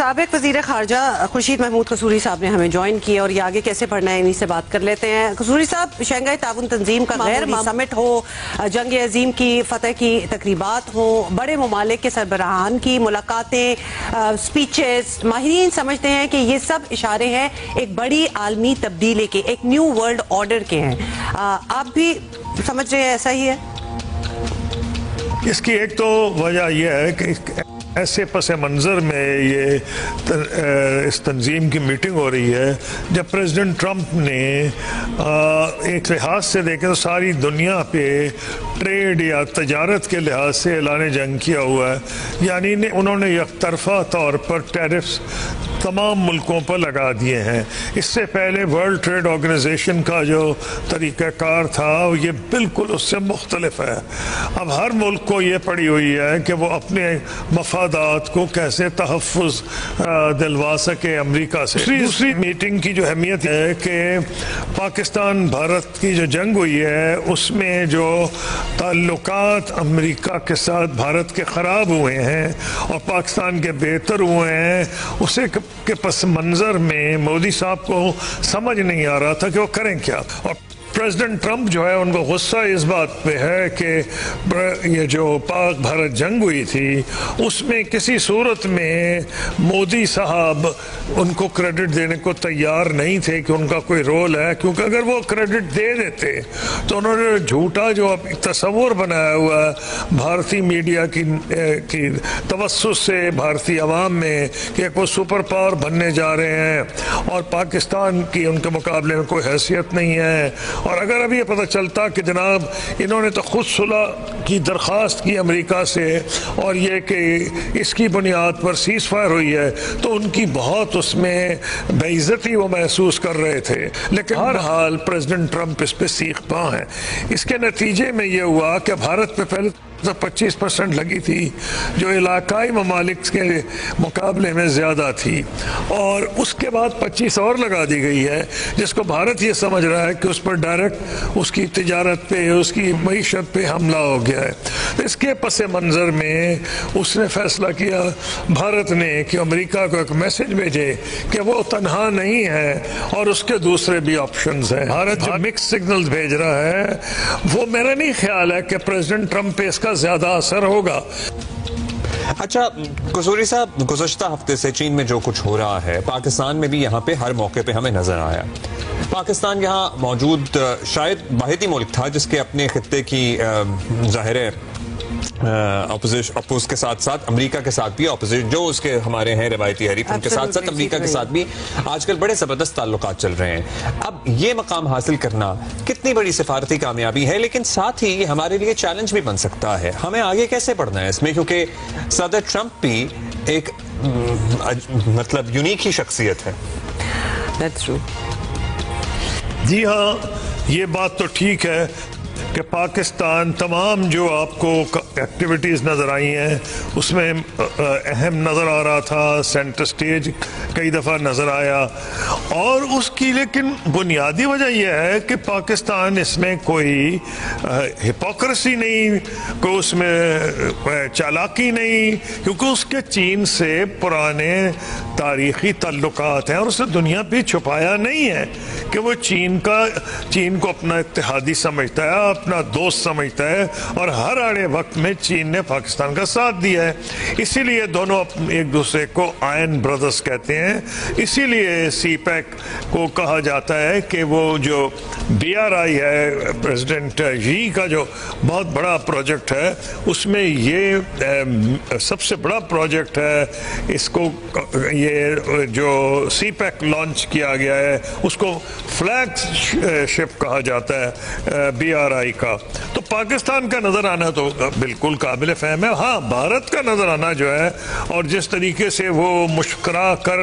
سابق وزیر خارجہ خورشید محمود قصوری صاحب نے ہمیں جوائن کیا اور یہ آگے کیسے پڑھنا ہے انہی سے بات کر لیتے ہیں. قصوری صاحب, شنگھائی تعاون تنظیم کا غیر سمٹ ہو, جنگ عظیم کی فتح کی تقریبات ہوں, بڑے ممالک کے سربراہان کی ملاقاتیں, سپیچز, ماہرین سمجھتے ہیں کہ یہ سب اشارے ہیں ایک بڑی عالمی تبدیلی کے, ایک نیو ورلڈ آرڈر کے ہیں. آپ بھی سمجھ رہے ہیں ایسا ہی ہے؟ اس کی ایک تو وجہ یہ ہے کہ ایسے پس منظر میں یہ اس تنظیم کی میٹنگ ہو رہی ہے جب پریزیڈنٹ ٹرمپ نے ایک لحاظ سے دیکھیں تو ساری دنیا پہ ٹریڈ یا تجارت کے لحاظ سے اعلان جنگ کیا ہوا ہے. یعنی انہوں نے یک طرفہ طور پر ٹیرفز تمام ملکوں پر لگا دیے ہیں. اس سے پہلے ورلڈ ٹریڈ آرگنائزیشن کا جو طریقہ کار تھا یہ بالکل اس سے مختلف ہے. اب ہر ملک کو یہ پڑی ہوئی ہے کہ وہ اپنے مفادات کو کیسے تحفظ دلوا سکے امریکہ سے. دوسری میٹنگ کی جو اہمیت ہے کہ پاکستان بھارت کی جو جنگ ہوئی ہے اس میں جو تعلقات امریکہ کے ساتھ بھارت کے خراب ہوئے ہیں اور پاکستان کے بہتر ہوئے ہیں, اسے کے پس منظر میں مودی صاحب کو سمجھ نہیں آ رہا تھا کہ وہ کریں کیا. اور پریزیڈنٹ ٹرمپ جو ہے ان کو غصہ اس بات پہ ہے کہ یہ جو پاک بھارت جنگ ہوئی تھی اس میں کسی صورت میں مودی صاحب ان کو کریڈٹ دینے کو تیار نہیں تھے کہ ان کا کوئی رول ہے, کیونکہ اگر وہ کریڈٹ دے دیتے تو انہوں نے جھوٹا جو تصور بنایا ہوا ہے بھارتی میڈیا کی توسط سے بھارتی عوام میں کہ وہ سپر پاور بننے جا رہے ہیں اور پاکستان کی ان کے مقابلے میں کوئی حیثیت نہیں ہے. اور اگر ابھی یہ پتہ چلتا کہ جناب انہوں نے تو خود صلح کی درخواست کی امریکہ سے اور یہ کہ اس کی بنیاد پر سیز فائر ہوئی ہے تو ان کی بہت اس میں بے عزتی وہ محسوس کر رہے تھے. لیکن ہر حال پریزیڈنٹ ٹرمپ اس پہ سیخ پا ہیں. اس کے نتیجے میں یہ ہوا کہ بھارت پہ پہلے 25% لگی تھی جو علاقائی ممالک کے مقابلے میں زیادہ تھی, اور اس کے بعد 25 اور لگا دی گئی ہے جس کو بھارت یہ سمجھ رہا ہے کہ اس پر ڈائریکٹ اس کی تجارت پہ اس کی معیشت پہ حملہ ہو گیا ہے. اس کے پس منظر میں اس نے فیصلہ کیا بھارت نے کہ امریکہ کو ایک میسج بھیجے کہ وہ تنہا نہیں ہے اور اس کے دوسرے بھی آپشنز ہیں. بھارت جو مکس سگنلز بھیج رہا ہے وہ میرا نہیں خیال ہے کہ پریزیڈنٹ ٹرمپ پہ اس کا زیادہ اثر ہوگا. اچھا قصوری صاحب, گزشتہ ہفتے سے چین میں جو کچھ ہو رہا ہے پاکستان میں بھی یہاں پہ ہر موقع پہ ہمیں نظر آیا. پاکستان یہاں موجود شاید واحد ہی ملک تھا جس کے اپنے خطے کی ظاہر ہے اپوز کے ساتھ ساتھ امریکہ کے ساتھ بھی اپوزیشن جو اس کے ہمارے ہیں روایتی حریف ان کے ساتھ ساتھ امریکہ کے ساتھ بھی آج کل بڑے زبردست تعلقات چل رہے ہیں. اب یہ مقام حاصل کرنا کتنی بڑی سفارتی کامیابی ہے, لیکن ساتھ ہی یہ ہمارے لیے چیلنج بھی بن سکتا ہے. ہمیں آگے کیسے بڑھنا ہے اس میں, کیونکہ صدر ٹرمپ بھی ایک مطلب یونیک ہی شخصیت ہے. جی ہاں, یہ بات تو ٹھیک ہے کہ پاکستان تمام جو آپ کو ایکٹیویٹیز نظر آئی ہیں اس میں اہم نظر آ رہا تھا, سینٹر سٹیج کئی دفعہ نظر آیا, اور اس کی لیکن بنیادی وجہ یہ ہے کہ پاکستان اس میں کوئی ہپوکریسی نہیں, کوئی اس میں چالاکی نہیں, کیونکہ اس کے چین سے پرانے تاریخی تعلقات ہیں اور اسے دنیا پہ چھپایا نہیں ہے کہ وہ چین کو اپنا اتحادی سمجھتا ہے, اپنا دوست سمجھتا ہے, اور ہر آڑے وقت میں چین نے پاکستان کا ساتھ دیا ہے. اسی لیے دونوں ایک دوسرے کو آئن بردرز کہتے ہیں. اسی لیے سی پیک کو کہا جاتا ہے کہ وہ جو BRI ہے پریزیڈنٹ جی کا جو بہت بڑا پروجیکٹ ہے اس میں یہ سب سے بڑا پروجیکٹ ہے. اس کو یہ جو سی پیک لانچ کیا گیا ہے اس کو فلیگ شپ کہا جاتا ہے BRI کا. تو پاکستان کا نظر آنا تو بالکل قابل فہم ہے. ہاں, بھارت کا نظر آنا جو ہے اور جس طریقے سے وہ مسکرا کر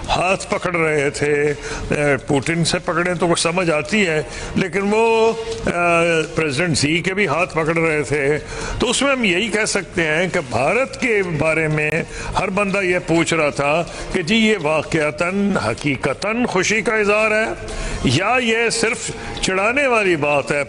ہاتھ پکڑ رہے تھے, پوٹن سے پکڑے تو وہ سمجھ آتی ہے, لیکن وہ پریزیڈنٹ زی کے بھی ہاتھ پکڑ رہے تھے. تو اس میں ہم یہی کہہ سکتے ہیں کہ بھارت کے بارے میں ہر بندہ یہ پوچھ رہا تھا کہ جی یہ واقعتاً حقیقتاً خوشی کا اظہار ہے یا یہ صرف چڑھانے والی بات ہے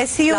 SCO